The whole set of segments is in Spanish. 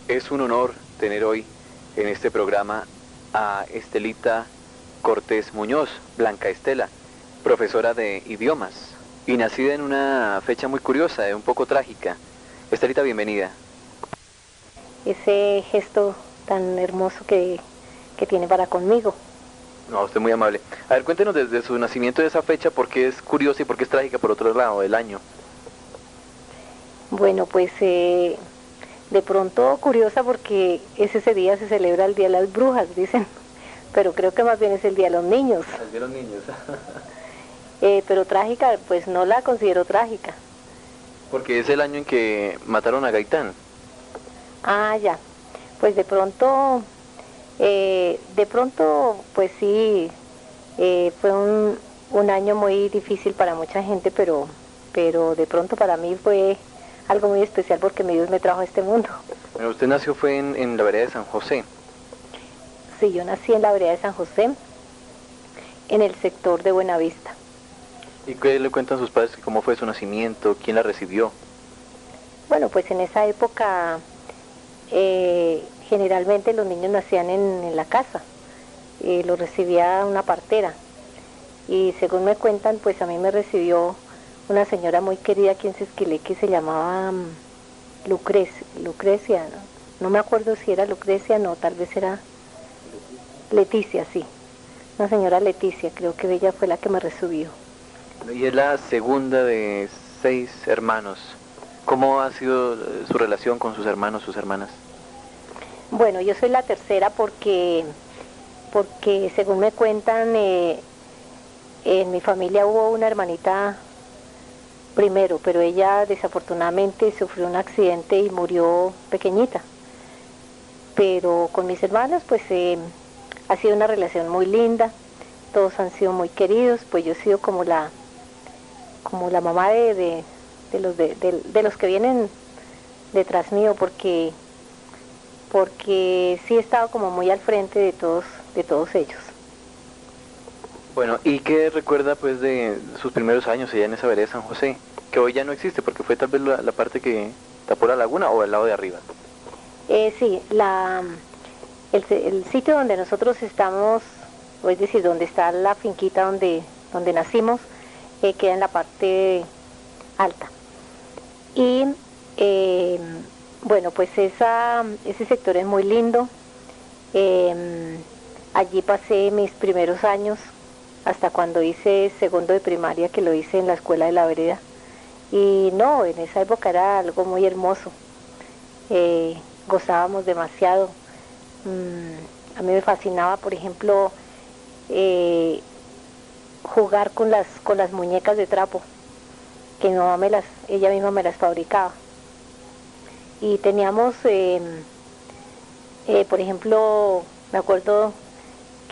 Es un honor tener hoy en este programa a Estelita Cortés Muñoz, Blanca Estela, profesora de idiomas y nacida en una fecha muy curiosa, un poco trágica. Estelita, bienvenida. Ese gesto tan hermoso que tiene para conmigo. No, usted muy amable. A ver, cuéntenos desde su nacimiento de esa fecha, por qué es curiosa y por qué es trágica por otro lado del año. Bueno, pues de pronto curiosa porque ese día se celebra el Día de las Brujas, dicen, pero creo que más bien es el Día de los Niños. El de los niños. Pero trágica, pues no la considero trágica. Porque es el año en que mataron a Gaitán. Ah, ya. Pues de pronto, pues sí, fue un año muy difícil para mucha gente, pero de pronto para mí fue algo muy especial porque mi Dios me trajo a este mundo. Bueno, usted nació fue en la vereda de San José. Sí, yo nací en la vereda de San José, en el sector de Buenavista. ¿Y qué le cuentan sus padres? ¿Cómo fue su nacimiento? ¿Quién la recibió? Bueno, pues en esa época generalmente los niños nacían en la casa, los recibía una partera. Y según me cuentan, pues a mí me recibió una señora muy querida aquí en Sesquilé que se llamaba Lucrecia, no me acuerdo si era Lucrecia, no, tal vez era Leticia, sí. Una señora Leticia, creo que ella fue la que me recibió. Y es la segunda de 6 hermanos. ¿Cómo ha sido su relación con sus hermanos, sus hermanas? Bueno, yo soy la tercera porque según me cuentan, en mi familia hubo una hermanita primero, pero ella desafortunadamente sufrió un accidente y murió pequeñita. Pero con mis hermanos pues ha sido una relación muy linda, todos han sido muy queridos, pues yo he sido como la mamá de los que vienen detrás mío, porque sí he estado como muy al frente de todos ellos. Bueno, ¿y qué recuerda pues de sus primeros años allá en esa vereda de San José? Que hoy ya no existe porque fue tal vez la parte que tapó la laguna o el lado de arriba. Sí, el sitio donde nosotros estamos, o es decir, donde está la finquita donde nacimos, queda en la parte alta. Y bueno, pues ese sector es muy lindo. Allí pasé mis primeros años, hasta cuando hice segundo de primaria, que lo hice en la escuela de la vereda. Y no, en esa época era algo muy hermoso. Gozábamos demasiado. A mí me fascinaba, por ejemplo, jugar con las muñecas de trapo, que mi mamá ella misma me las fabricaba. Y teníamos, por ejemplo, me acuerdo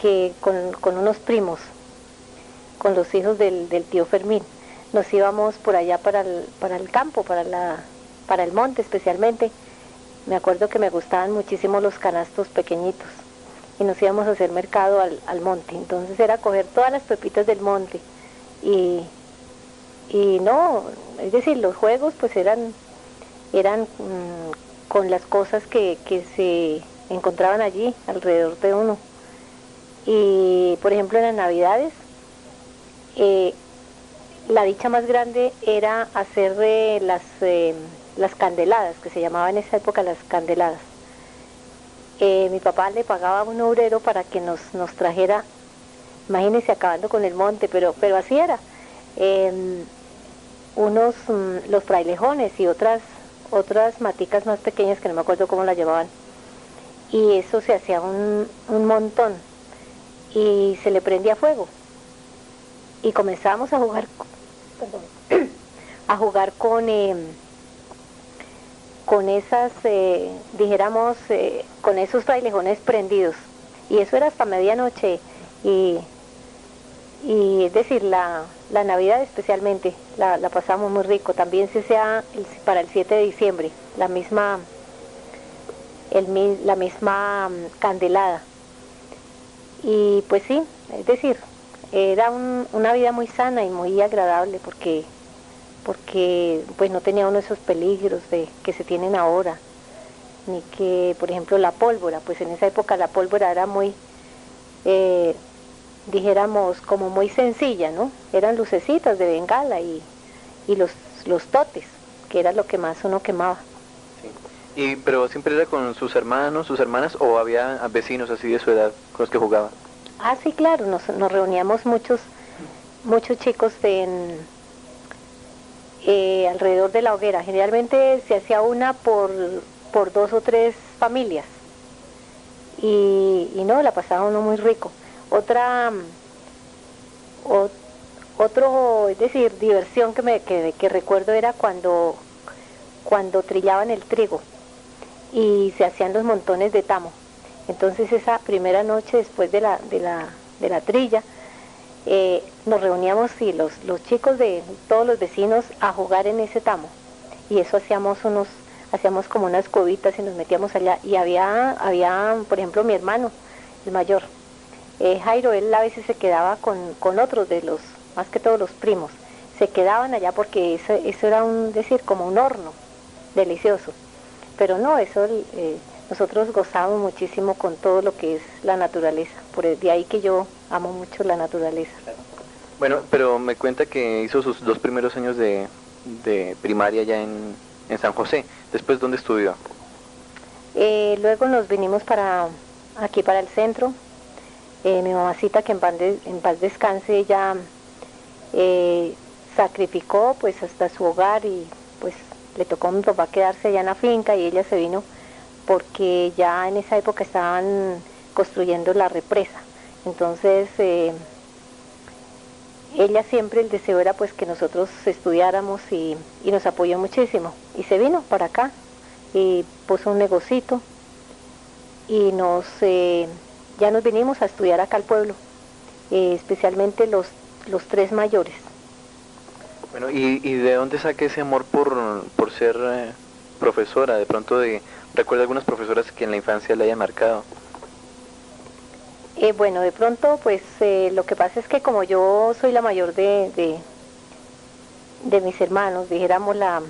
que con unos primos, con los hijos del tío Fermín, nos íbamos por allá para el campo, para el monte especialmente. Me acuerdo que me gustaban muchísimo los canastos pequeñitos y nos íbamos a hacer mercado al monte. Entonces era coger todas las pepitas del monte y no, es decir, los juegos pues eran con las cosas que se encontraban allí alrededor de uno. Y por ejemplo en las navidades, la dicha más grande era hacer las candeladas, que se llamaban en esa época las candeladas. Mi papá le pagaba a un obrero para que nos trajera, imagínense acabando con el monte, pero así era, los frailejones y otras maticas más pequeñas que no me acuerdo cómo las llamaban, y eso se hacía un montón y se le prendía fuego y comenzábamos a jugar con esas, dijéramos, con esos frailejones prendidos, y eso era hasta medianoche. Y es decir, la Navidad especialmente la pasamos muy rico. También se sea para el 7 de diciembre la misma candelada. Y pues sí, es decir, era una vida muy sana y muy agradable porque pues no tenía uno de esos peligros que se tienen ahora. ni que, por ejemplo, la pólvora, pues en esa época la pólvora era muy, dijéramos, como muy sencilla, ¿no? Eran lucecitas de bengala y los totes, que era lo que más uno quemaba. Sí. Pero siempre era con sus hermanos, sus hermanas, o había vecinos así de su edad con los que jugaba. Ah, sí, claro, nos reuníamos muchos chicos alrededor de la hoguera. Generalmente se hacía una por 2 o 3 familias. Y no, la pasaba uno muy rico. Otro, es decir, diversión que recuerdo era cuando trillaban el trigo y se hacían los montones de tamo. Entonces esa primera noche después de la trilla, nos reuníamos y los chicos de todos los vecinos a jugar en ese tamo. Y eso hacíamos como unas cuevitas y nos metíamos allá. Y había, por ejemplo, mi hermano, el mayor, Jairo, él a veces se quedaba con otros más que todos los primos. Se quedaban allá porque eso era como un horno delicioso. Pero no, nosotros gozábamos muchísimo con todo lo que es la naturaleza. De ahí que yo amo mucho la naturaleza. Bueno, pero me cuenta que hizo sus 2 primeros años de primaria ya en San José. Después, ¿dónde estudió? Luego nos vinimos aquí para el centro. Mi mamacita, que en paz descanse, ella sacrificó pues hasta su hogar y pues le tocó a mi papá quedarse allá en la finca y ella se vino porque ya en esa época estaban construyendo la represa. Entonces ella siempre, el deseo era pues que nosotros estudiáramos y nos apoyó muchísimo. Y se vino para acá y puso un negocito y ya nos vinimos a estudiar acá al pueblo, especialmente los 3 mayores. Bueno, ¿y de dónde saca ese amor por ser profesora? De pronto recuerda algunas profesoras que en la infancia le haya marcado. Bueno, de pronto, pues lo que pasa es que como yo soy la mayor de mis hermanos, dijéramos la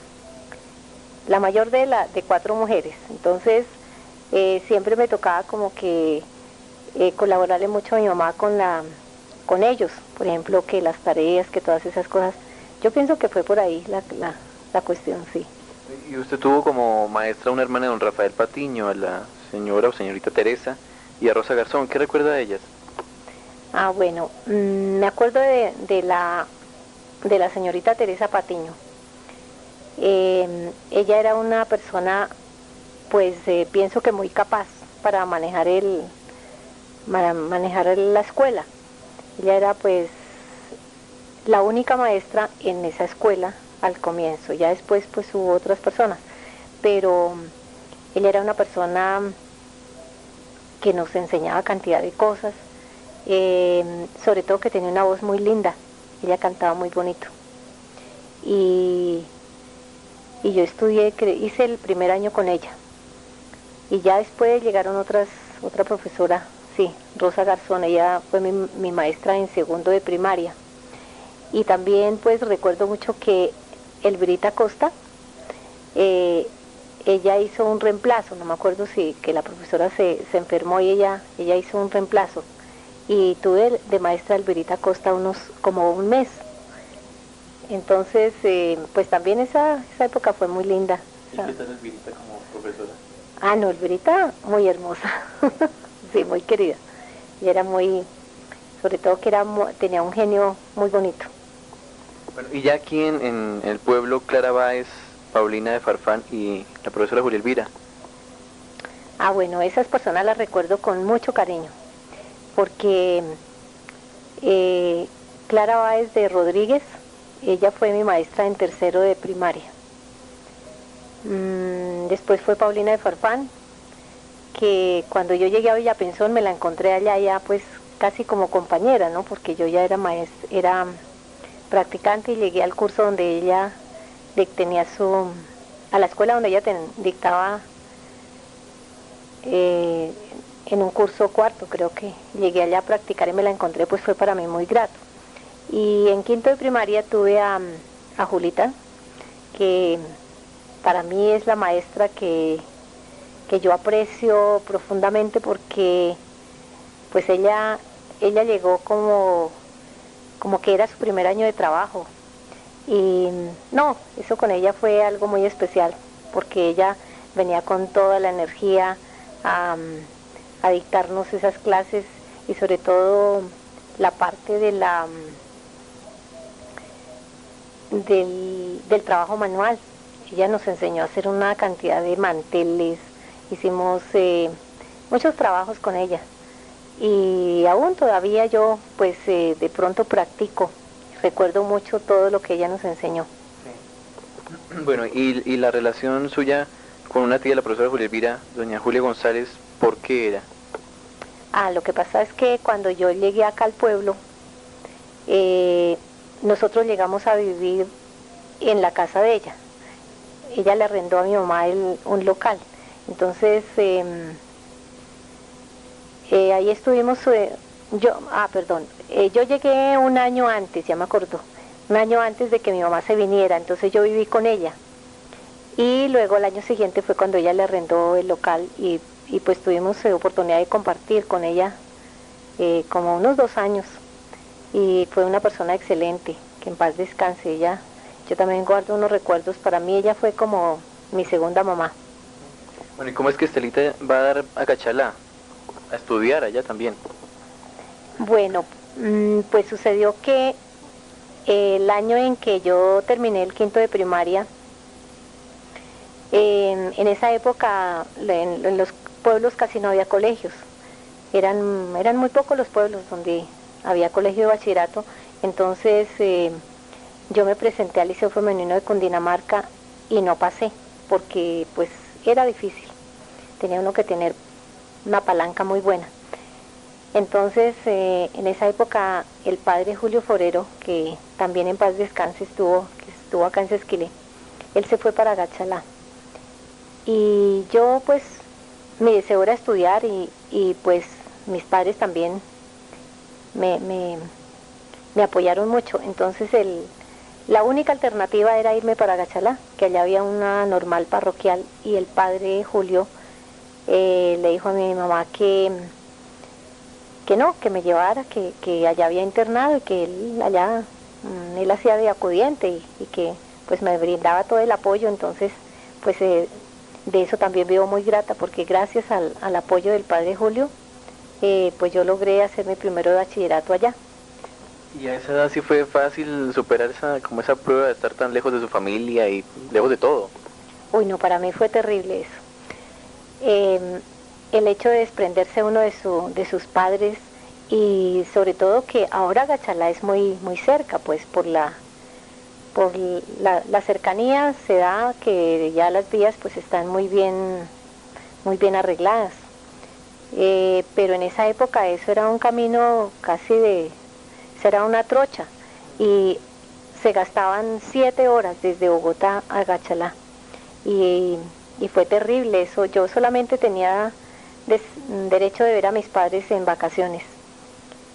mayor de 4 mujeres, entonces siempre me tocaba como que colaborarle mucho a mi mamá con ellos, por ejemplo, que las tareas, que todas esas cosas. Yo pienso que fue por ahí la cuestión, sí. ¿Y usted tuvo como maestra una hermana de don Rafael Patiño, a la señora o señorita Teresa, y a Rosa Garzón? ¿Qué recuerda de ellas? Ah, bueno, me acuerdo de la señorita Teresa Patiño. Ella era una persona, pues pienso que muy capaz para manejar la escuela. Ella era pues la única maestra en esa escuela al comienzo. Ya después pues hubo otras personas, pero ella era una persona que nos enseñaba cantidad de cosas, sobre todo que tenía una voz muy linda. Ella cantaba muy bonito y yo hice el primer año con ella y ya después llegaron otra profesora, sí, Rosa Garzón. Ella fue mi maestra en segundo de primaria. Y también pues recuerdo mucho que Elvirita Costa, ella hizo un reemplazo, no me acuerdo si que la profesora se enfermó y ella hizo un reemplazo. Y tuve de maestra Elvirita Costa como un mes. Entonces, pues también esa época fue muy linda. ¿Y qué tal Elvirita como profesora? Ah, no, Elvirita muy hermosa, sí, muy querida. Y era sobre todo que tenía un genio muy bonito. Bueno, y ya aquí en el pueblo, Clara Báez, Paulina de Farfán y la profesora Julia Elvira. Ah, bueno, esas personas las recuerdo con mucho cariño, porque Clara Báez de Rodríguez, ella fue mi maestra en tercero de primaria. Después fue Paulina de Farfán, que cuando yo llegué a Villapenzón me la encontré allá ya pues casi como compañera, ¿no? Porque yo ya era practicante y llegué al curso donde ella tenía a la escuela donde ella dictaba en un curso cuarto, creo que llegué allá a practicar y me la encontré, pues fue para mí muy grato. Y en quinto de primaria tuve a Julita, que para mí es la maestra que que yo aprecio profundamente porque pues ella llegó como que era su primer año de trabajo. Y no, eso con ella fue algo muy especial, porque ella venía con toda la energía a dictarnos esas clases y sobre todo la parte de del trabajo manual. Ella nos enseñó a hacer una cantidad de manteles, hicimos muchos trabajos con ella y aún todavía yo pues de pronto practico, recuerdo mucho todo lo que ella nos enseñó. Sí. Bueno, y la relación suya con una tía de la profesora Julia Elvira, doña Julia González, ¿por qué era? Lo que pasa es que cuando yo llegué acá al pueblo, nosotros llegamos a vivir en la casa de ella. Ella le arrendó a mi mamá un local. Entonces, ahí estuvimos, yo llegué un año antes, ya me acuerdo, un año antes de que mi mamá se viniera, entonces yo viví con ella. Y luego el año siguiente fue cuando ella le arrendó el local y pues tuvimos oportunidad de compartir con ella como unos 2 años. Y fue una persona excelente, que en paz descanse. Ella, yo también guardo unos recuerdos, para mí ella fue como mi segunda mamá. Bueno, ¿y cómo es que Estelita va a dar a Cachalá? A estudiar allá también. Bueno, pues sucedió que el año en que yo terminé el quinto de primaria, en esa época en los pueblos casi no había colegios. Eran muy pocos los pueblos donde había colegio de bachillerato. Entonces yo me presenté al Liceo Femenino de Cundinamarca y no pasé, porque pues era difícil. Tenía uno que tener una palanca muy buena. Entonces, en esa época, el padre Julio Forero, que también en paz descanse estuvo acá en Sesquilé, él se fue para Gachalá. Y yo, pues, mi deseo era estudiar y pues mis padres también me apoyaron mucho. Entonces, la única alternativa era irme para Gachalá, que allá había una normal parroquial, y el padre Julio le dijo a mi mamá que no, que me llevara, que allá había internado y que él allá, él hacía de acudiente y que pues me brindaba todo el apoyo. Entonces pues de eso también vivo muy grata, porque gracias al apoyo del padre Julio pues yo logré hacer mi primero de bachillerato allá. ¿Y a esa edad sí fue fácil superar como esa prueba de estar tan lejos de su familia y lejos de todo? Uy, no, para mí fue terrible eso. El hecho de desprenderse uno de sus padres, y sobre todo que ahora Gachalá es muy cerca, pues por la cercanía se da que ya las vías pues están muy bien arregladas. Pero en esa época eso era un camino era una trocha, y se gastaban 7 horas desde Bogotá a Gachalá. Y fue terrible eso. Yo solamente tenía derecho de ver a mis padres en vacaciones.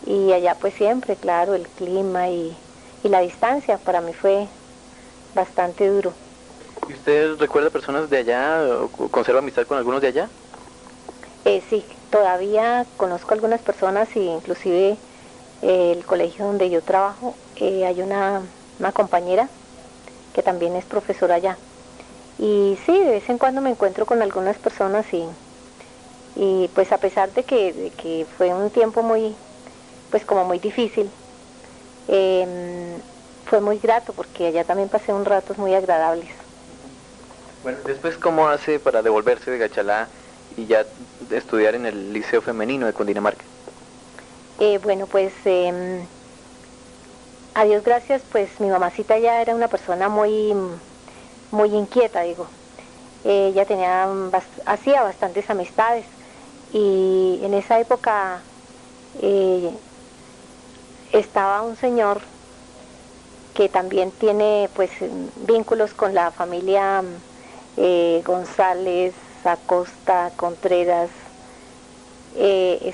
Y allá pues siempre, claro, el clima y la distancia para mí fue bastante duro. ¿Y usted recuerda personas de allá o conserva amistad con algunos de allá? Sí, todavía conozco algunas personas, y inclusive el colegio donde yo trabajo, hay una compañera que también es profesora allá. Y sí, de vez en cuando me encuentro con algunas personas y pues a pesar de que fue un tiempo pues como muy difícil, fue muy grato, porque allá también pasé unos ratos muy agradables. Bueno, después, ¿cómo hace para devolverse de Gachalá y ya estudiar en el Liceo Femenino de Cundinamarca? Bueno, pues a Dios gracias, pues mi mamacita ya era una persona muy inquieta, digo. Ella hacía bastantes amistades, y en esa época estaba un señor que también tiene pues vínculos con la familia González, Acosta, Contreras. Es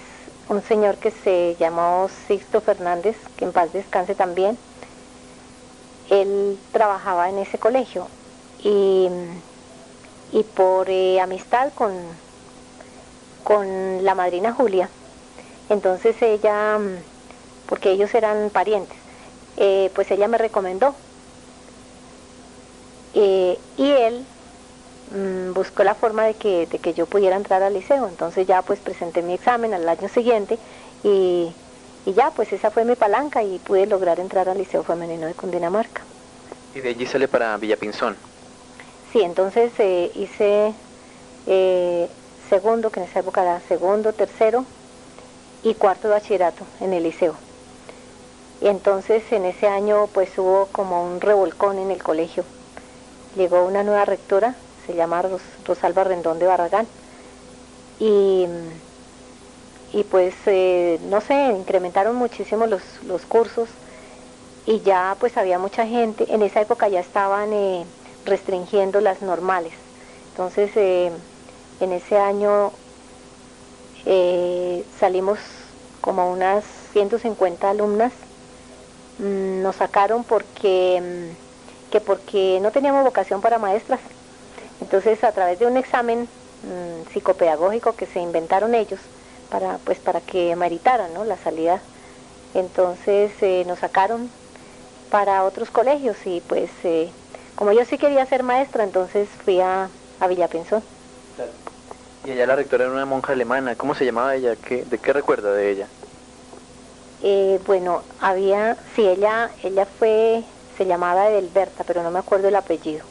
un señor que se llamó Sixto Fernández, que en paz descanse también. Él trabajaba en ese colegio y por amistad con la madrina Julia. Entonces ella, porque ellos eran parientes, pues ella me recomendó. Y él buscó la forma de que yo pudiera entrar al liceo. Entonces ya pues presenté mi examen al año siguiente y ya pues esa fue mi palanca y pude lograr entrar al Liceo Femenino de Cundinamarca. ¿Y de allí sale para Villapinzón? Sí, entonces hice segundo, que en esa época era segundo, tercero y cuarto de bachillerato en el liceo. Y entonces en ese año pues hubo como un revolcón en el colegio. Llegó una nueva rectora, se llama Rosalba Rendón de Barragán, y pues no sé, incrementaron muchísimo los cursos y ya pues había mucha gente. En esa época ya estaban restringiendo las normales. Entonces en ese año salimos como unas 150 alumnas. Nos sacaron porque no teníamos vocación para maestras. Entonces a través de un examen psicopedagógico que se inventaron ellos para que meritaran, ¿no?, la salida, entonces nos sacaron para otros colegios y pues como yo sí quería ser maestra, entonces fui a Villapinzón. Claro. Y ella, la rectora, era una monja alemana. ¿Cómo se llamaba ella? ¿De qué recuerda de ella? Bueno, ella se llamaba Edelberta, pero no me acuerdo el apellido.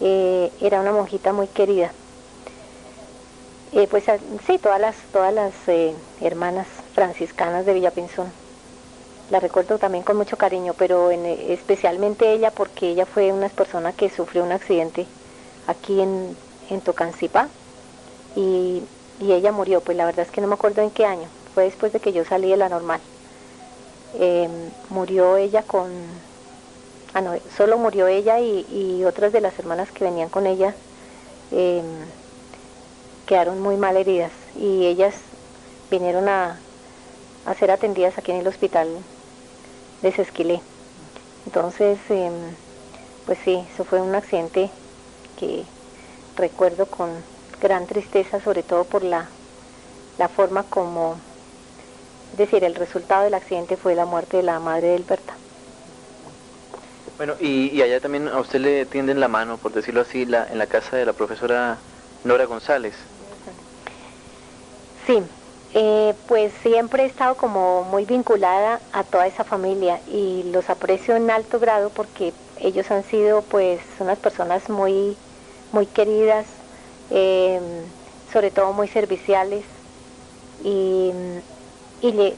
Era una monjita muy querida. Pues sí, todas las hermanas franciscanas de Villapinzón la recuerdo también con mucho cariño, pero especialmente ella, porque ella fue una persona que sufrió un accidente aquí en Tocancipá y ella murió. Pues la verdad es que no me acuerdo en qué año, fue después de que yo salí de la normal. Murió ella no, solo murió ella y otras de las hermanas que venían con ella quedaron muy mal heridas y ellas vinieron a ser atendidas aquí en el hospital de Sesquilé. Entonces, pues sí, eso fue un accidente que recuerdo con gran tristeza, sobre todo por la forma como, es decir, el resultado del accidente fue la muerte de la madre de Edelberta. Bueno, y allá también a usted le tienden la mano, por decirlo así, en la casa de la profesora Nora González. Sí, pues siempre he estado como muy vinculada a toda esa familia y los aprecio en alto grado porque ellos han sido pues unas personas muy, muy queridas, sobre todo muy serviciales y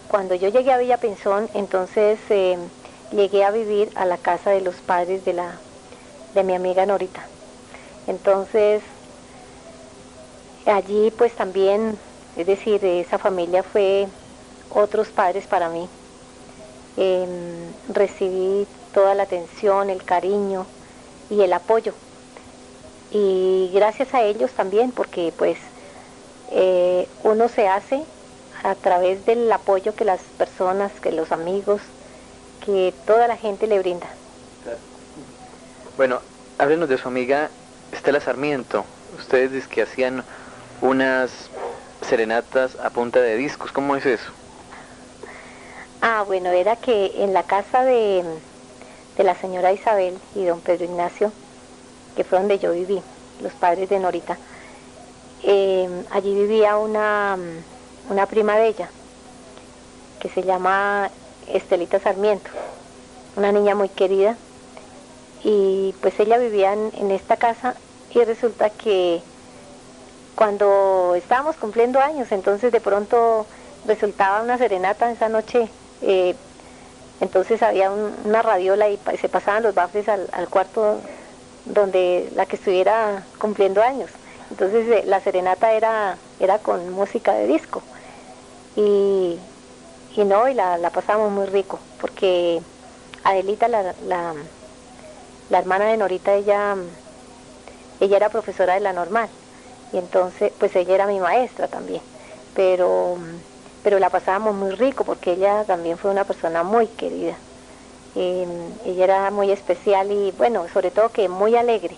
cuando yo llegué a Villapinzón, entonces llegué a vivir a la casa de los padres de mi amiga Norita. Entonces allí pues también, es decir, esa familia fue otros padres para mí. Recibí toda la atención, el cariño y el apoyo. Y gracias a ellos también, porque pues uno se hace a través del apoyo que las personas, que los amigos, que toda la gente le brinda. Bueno, háblenos de su amiga Estela Sarmiento. Ustedes dicen que hacían unas serenatas a punta de discos. ¿Cómo es eso? Bueno, era que en la casa de la señora Isabel y don Pedro Ignacio, que fue donde yo viví, los padres de Norita, allí vivía una prima de ella, que se llama Estelita Sarmiento, una niña muy querida, y pues ella vivía en esta casa y resulta que cuando estábamos cumpliendo años, entonces de pronto resultaba una serenata esa noche, entonces había una radiola y se pasaban los bafles al cuarto donde la que estuviera cumpliendo años. Entonces la serenata era con música de disco y la pasamos muy rico porque Adelita, la hermana de Norita, ella era profesora de la normal y entonces pues ella era mi maestra también, pero la pasábamos muy rico porque ella también fue una persona muy querida. Ella era muy especial y bueno, sobre todo que muy alegre.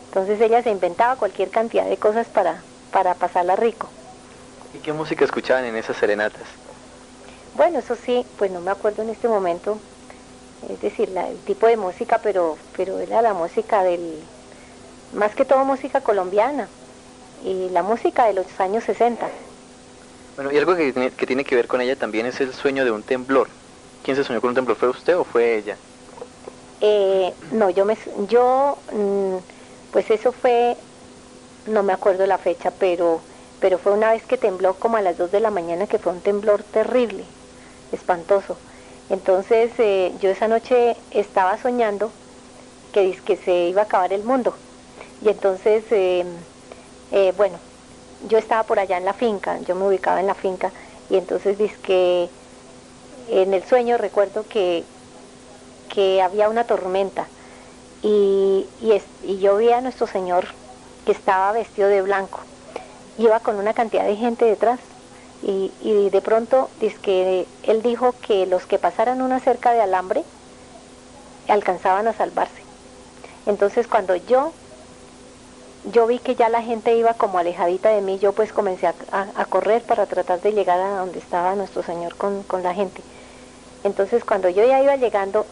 Entonces ella se inventaba cualquier cantidad de cosas para pasarla rico. ¿Y qué música escuchaban en esas serenatas? Bueno, eso sí, pues no me acuerdo en este momento, es decir, el tipo de música, pero era la música más que todo música colombiana, y la música de los años 60. Bueno, y algo que tiene que ver con ella también es el sueño de un temblor. ¿Quién se soñó con un temblor? ¿Fue usted o fue ella? No, pues eso fue, no me acuerdo la fecha, pero fue una vez que tembló como a las 2 de la mañana, que fue un temblor terrible, espantoso. Entonces yo esa noche estaba soñando que se iba a acabar el mundo. Y entonces, bueno, yo estaba por allá en la finca, yo me ubicaba en la finca, y entonces que en el sueño recuerdo que había una tormenta, y yo vi a nuestro Señor que estaba vestido de blanco, iba con una cantidad de gente detrás, y de pronto que él dijo que los que pasaran una cerca de alambre alcanzaban a salvarse. Entonces cuando yo vi que ya la gente iba como alejadita de mí, yo pues comencé a correr para tratar de llegar a donde estaba nuestro Señor con la gente. Entonces cuando yo ya iba llegando,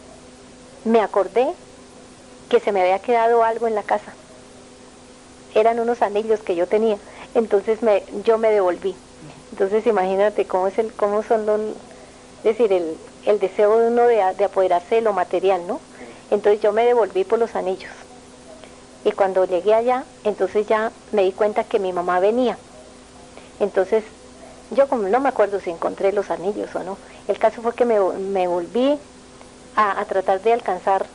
me acordé que se me había quedado algo en la casa. Eran unos anillos que yo tenía. Entonces yo me devolví. Entonces imagínate cómo son es decir, el deseo de uno de apoderarse de lo material, ¿no? Entonces yo me devolví por los anillos. Y cuando llegué allá, entonces ya me di cuenta que mi mamá venía. Entonces yo como no me acuerdo si encontré los anillos o no. El caso fue que me volví a tratar de alcanzar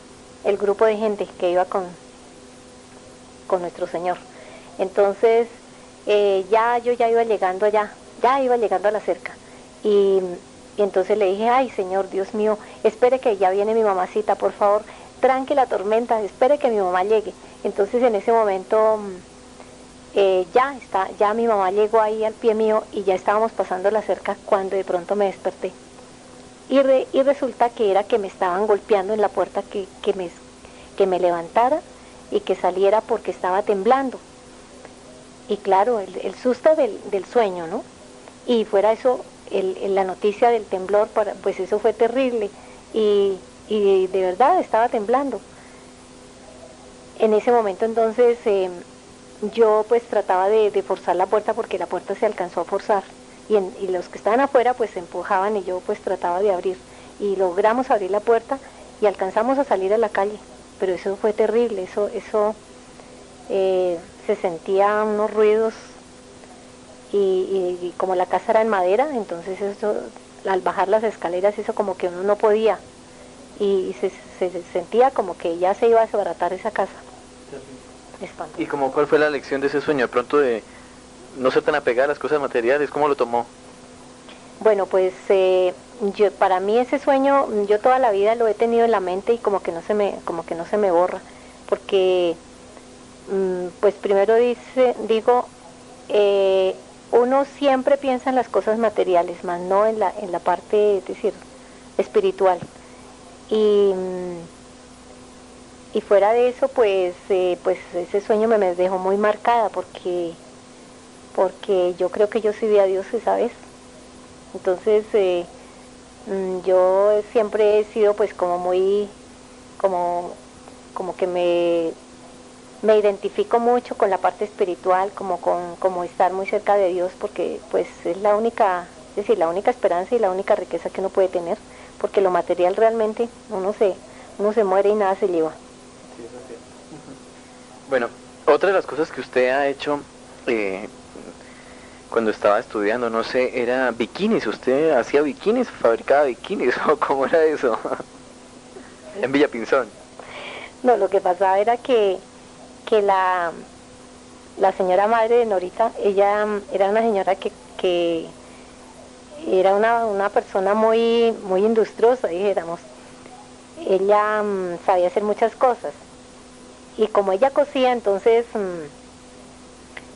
el grupo de gente que iba con nuestro Señor. Entonces yo ya iba llegando allá, ya iba llegando a la cerca, y entonces le dije: ay Señor, Dios mío, espere que ya viene mi mamacita, por favor, tranque la tormenta, espere que mi mamá llegue. Entonces en ese momento ya mi mamá llegó ahí al pie mío, y ya estábamos pasando la cerca cuando de pronto me desperté. Y resulta que era que me estaban golpeando en la puerta, que me levantara y que saliera porque estaba temblando. Y claro, el susto del sueño, ¿no? Y fuera eso, la noticia del temblor, pues eso fue terrible. Y de verdad estaba temblando. En ese momento entonces yo pues trataba de forzar la puerta, porque la puerta se alcanzó a forzar. Y los que estaban afuera pues se empujaban, y yo pues trataba de abrir. Y logramos abrir la puerta y alcanzamos a salir a la calle. Pero eso fue terrible, eso se sentían unos ruidos, y como la casa era en madera, entonces eso, al bajar las escaleras, eso como que uno no podía, y se sentía como que ya se iba a desbaratar esa casa. Espantoso. ¿Y como cuál fue la lección de ese sueño? De pronto de no ser tan apegada a las cosas materiales, ¿cómo lo tomó? Bueno, pues para mí ese sueño, yo toda la vida lo he tenido en la mente, y como que no se me borra, porque pues primero digo, uno siempre piensa en las cosas materiales, más no en la parte, es decir, espiritual. Y fuera de eso, pues ese sueño me dejó muy marcada, porque yo creo que yo sí vi a Dios esa vez. Entonces yo siempre he sido pues como muy, como que me identifico mucho con la parte espiritual, como estar muy cerca de Dios, porque pues es la única, es decir, la única esperanza y la única riqueza que uno puede tener, porque lo material realmente uno se muere y nada se lleva. Sí, eso sí. Bueno, otra de las cosas que usted ha hecho cuando estaba estudiando, no sé, era bikinis. ¿Usted hacía bikinis, fabricaba bikinis, o cómo era eso? En Villa Pinzón. No, lo que pasaba era que la señora madre de Norita, ella era una señora que era una persona muy industriosa, dijéramos. Ella sabía hacer muchas cosas, y como ella cosía, entonces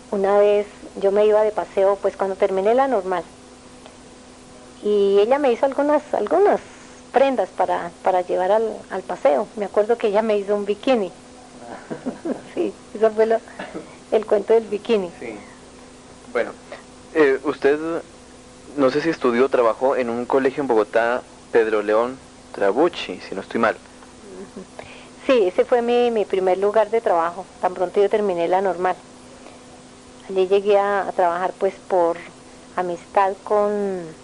una vez yo me iba de paseo, pues cuando terminé la normal, y ella me hizo algunas prendas para llevar al paseo. Me acuerdo que ella me hizo un bikini. Sí, eso fue el cuento del bikini. Sí. Bueno, Usted, no sé si estudió o trabajó en un colegio en Bogotá, Pedro León Trabucci, si no estoy mal. Sí, ese fue mi primer lugar de trabajo, tan pronto yo terminé la normal. Allí llegué a trabajar pues por amistad con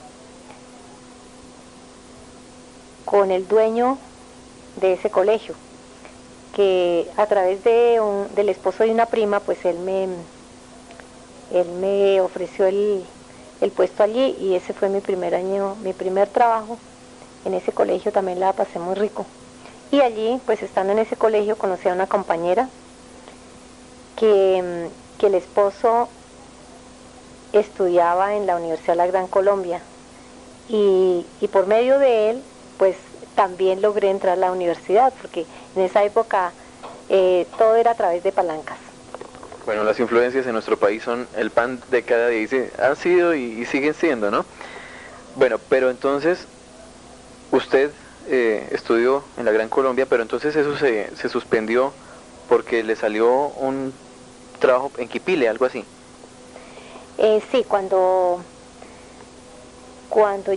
el dueño de ese colegio, que a través del esposo de una prima, pues él me ofreció el puesto allí y ese fue mi primer año, mi primer trabajo. En ese colegio también la pasé muy rico. Y allí, pues estando en ese colegio, conocí a una compañera que el esposo estudiaba en la Universidad de la Gran Colombia y por medio de él, pues también logré entrar a la universidad, porque en esa época todo era a través de palancas. Bueno, las influencias en nuestro país son el pan de cada día, y han sido y siguen siendo, ¿no? Bueno, pero entonces, usted estudió en la Gran Colombia, pero entonces eso se suspendió porque le salió un trabajo en Quipile, algo así. Sí, cuando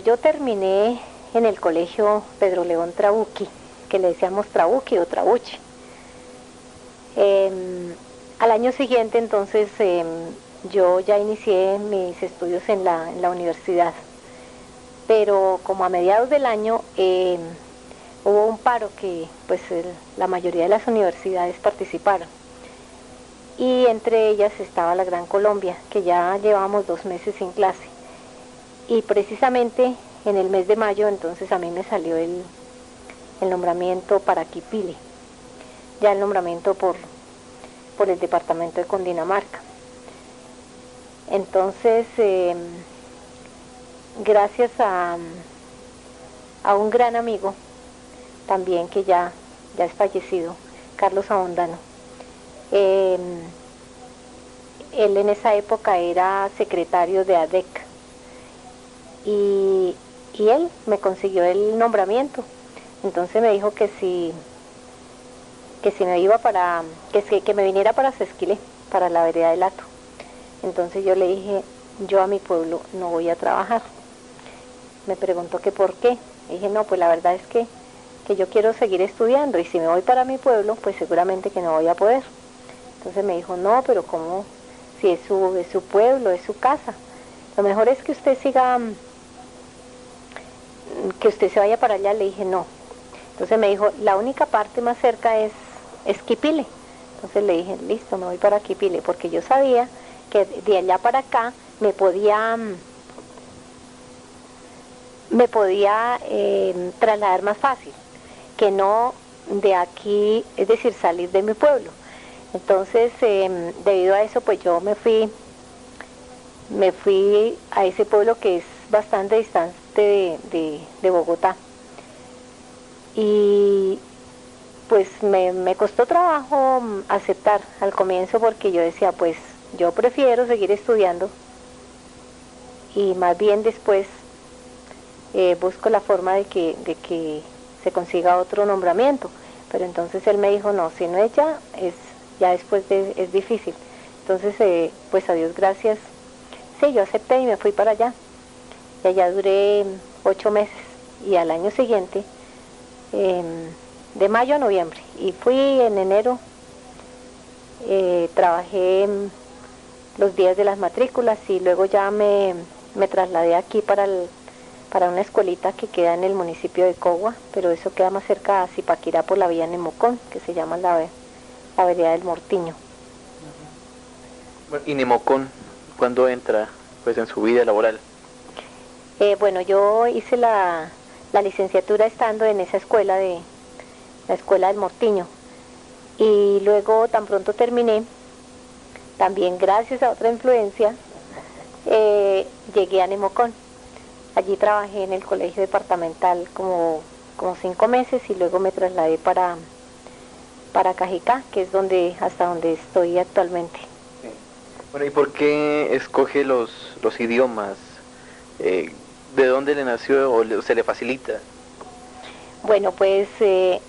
yo terminé en el colegio Pedro León Trabucci, que le decíamos Trabucci o Trabucci, al año siguiente entonces yo ya inicié mis estudios en la universidad, pero como a mediados del año hubo un paro que pues la mayoría de las universidades participaron. Y entre ellas estaba la Gran Colombia, que ya llevábamos 2 meses sin clase. Y precisamente en el mes de mayo entonces a mí me salió el nombramiento para Quipile, ya el nombramiento por el departamento de Cundinamarca. Entonces, gracias a un gran amigo, también que ya es fallecido, Carlos Abondano, él en esa época era secretario de ADEC y él me consiguió el nombramiento. Entonces me dijo que si me iba que me viniera para Sesquilé, para la vereda del Hato. Entonces yo le dije, yo a mi pueblo no voy a trabajar. Me preguntó que por qué. Le dije, no, pues la verdad es que yo quiero seguir estudiando y si me voy para mi pueblo, pues seguramente que no voy a poder. Entonces me dijo, no, pero ¿cómo? Si es su pueblo, es su casa. Lo mejor es que usted siga, que usted se vaya para allá. Le dije, no. Entonces me dijo, la única parte más cerca es Quipile. Entonces le dije, listo, me voy para Quipile, porque yo sabía que de allá para acá me podía trasladar más fácil, que no de aquí, es decir, salir de mi pueblo. Entonces, debido a eso, pues yo me fui a ese pueblo que es bastante distante de Bogotá. Y pues me costó trabajo aceptar al comienzo, porque yo decía, pues yo prefiero seguir estudiando y más bien después busco la forma de que se consiga otro nombramiento. Pero entonces él me dijo, no, si no es ya después es difícil. Entonces, pues a Dios gracias, sí, yo acepté y me fui para allá. Y allá duré 8 meses y al año siguiente, de mayo a noviembre, y fui en enero, trabajé los días de las matrículas y luego ya me trasladé aquí para una escuelita que queda en el municipio de Cogua, pero eso queda más cerca a Zipaquirá por la vía Nemocón, que se llama la vereda del Mortiño. Bueno, ¿y Nemocón cuándo entra pues en su vida laboral? Bueno, yo hice la licenciatura estando en esa escuela la escuela del Mortiño, y luego tan pronto terminé, también gracias a otra influencia, llegué a Nemocón. Allí trabajé en el colegio departamental como 5 meses y luego me trasladé para Cajicá, que es hasta donde estoy actualmente. Sí. Bueno, ¿y por qué escoge los idiomas? ¿De dónde le nació o se le facilita? Bueno, pues de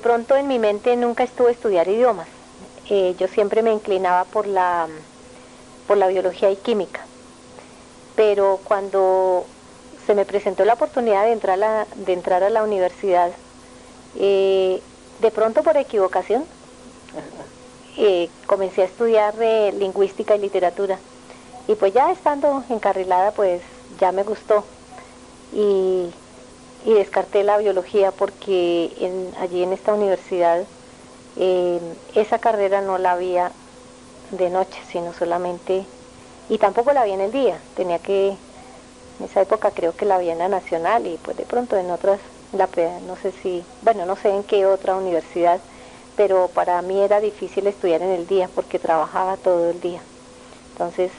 pronto en mi mente nunca estuvo estudiar idiomas. Yo siempre me inclinaba por la biología y química. pero cuando se me presentó la oportunidad de entrar a la universidad, de pronto por equivocación, comencé a estudiar lingüística y literatura. Y pues ya estando encarrilada, pues ya me gustó. Y descarté la biología porque allí en esta universidad esa carrera no la había de noche, sino solamente, y tampoco la había en el día. En esa época creo que la había en la Nacional y pues de pronto en otras, no sé si, bueno, no sé en qué otra universidad, pero para mí era difícil estudiar en el día porque trabajaba todo el día. Entonces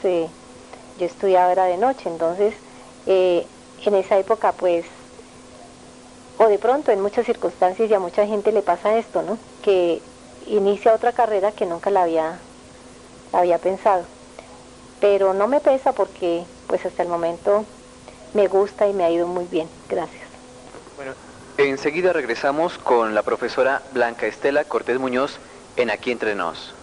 yo estudiaba era de noche, entonces en esa época pues, o de pronto en muchas circunstancias y a mucha gente le pasa esto, ¿no? Que inicia otra carrera que nunca la había pensado. Pero no me pesa porque pues hasta el momento me gusta y me ha ido muy bien. Gracias. Bueno, enseguida regresamos con la profesora Blanca Estela Cortés Muñoz en Aquí Entre Nos.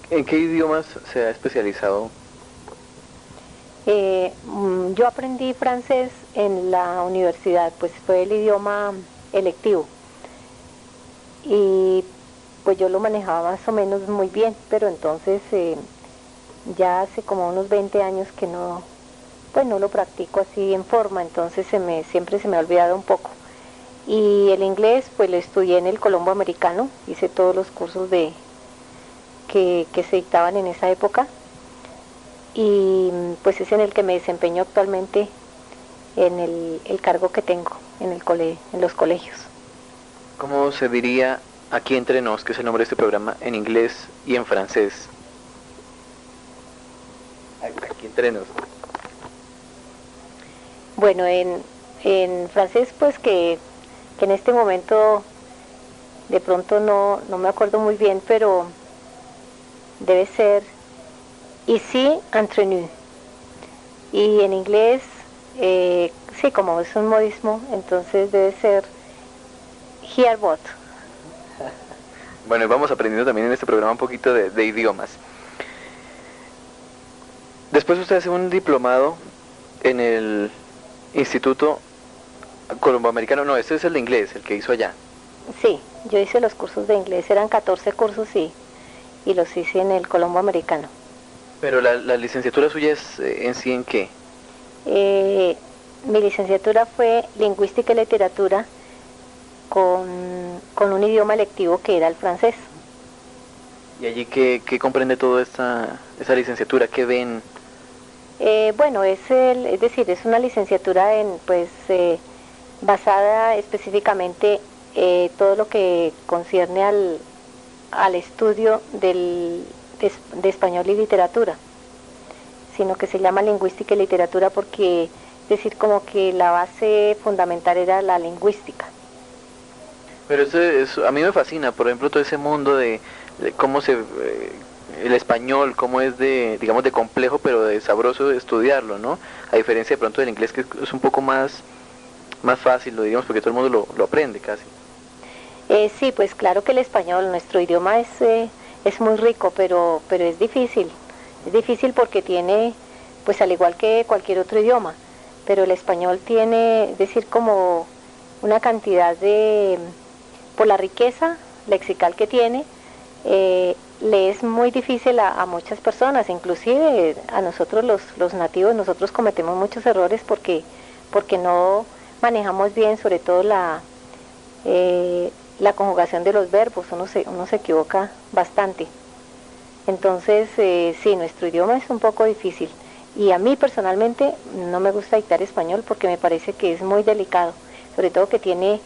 ¿En qué idiomas se ha especializado? Yo aprendí francés en la universidad, pues fue el idioma electivo. Y pues yo lo manejaba más o menos muy bien, pero entonces ya hace como unos 20 años que no, pues no lo practico así en forma, entonces siempre se me ha olvidado un poco. Y el inglés pues lo estudié en el Colombo Americano, hice todos los cursos que se dictaban en esa época y pues es en el que me desempeño actualmente en el cargo que tengo en los colegios. ¿Cómo se diría Aquí Entre Nos, que es el nombre de este programa, en inglés y en francés? Aquí Entre Nos. Bueno, en francés pues que en este momento de pronto no me acuerdo muy bien, pero debe ser ici entre nous. Y en inglés, sí, como es un modismo, entonces debe ser here but. Bueno, y vamos aprendiendo también en este programa un poquito de idiomas. Después usted hace un diplomado en el Instituto Colomboamericano. No, este es el de inglés, el que hizo allá. Sí, yo hice los cursos de inglés, eran 14 cursos y los hice en el Colombo Americano. Pero la licenciatura suya es en sí ¿en qué? Mi licenciatura fue Lingüística y Literatura con un idioma electivo que era el francés. ¿Y allí qué comprende toda esa licenciatura? ¿Qué ven? Bueno, es decir, es una licenciatura basada específicamente todo lo que concierne al estudio de español y literatura, sino que se llama lingüística y literatura porque, es decir, como que la base fundamental era la lingüística. Pero eso a mí me fascina, por ejemplo, todo ese mundo de cómo el español, cómo es digamos, de complejo, pero de sabroso de estudiarlo, ¿no? A diferencia de pronto del inglés, que es un poco más fácil, lo digamos, porque todo el mundo lo aprende casi. Sí, pues claro que el español, nuestro idioma es muy rico, pero es difícil. Es difícil porque tiene, pues al igual que cualquier otro idioma, pero el español tiene, es decir, como una cantidad por la riqueza lexical que tiene, le es muy difícil a muchas personas, inclusive a nosotros los nativos, nosotros cometemos muchos errores porque no manejamos bien, sobre todo la conjugación de los verbos, uno se equivoca bastante. Entonces, sí, nuestro idioma es un poco difícil. Y a mí personalmente no me gusta dictar español porque me parece que es muy delicado, sobre todo que tiene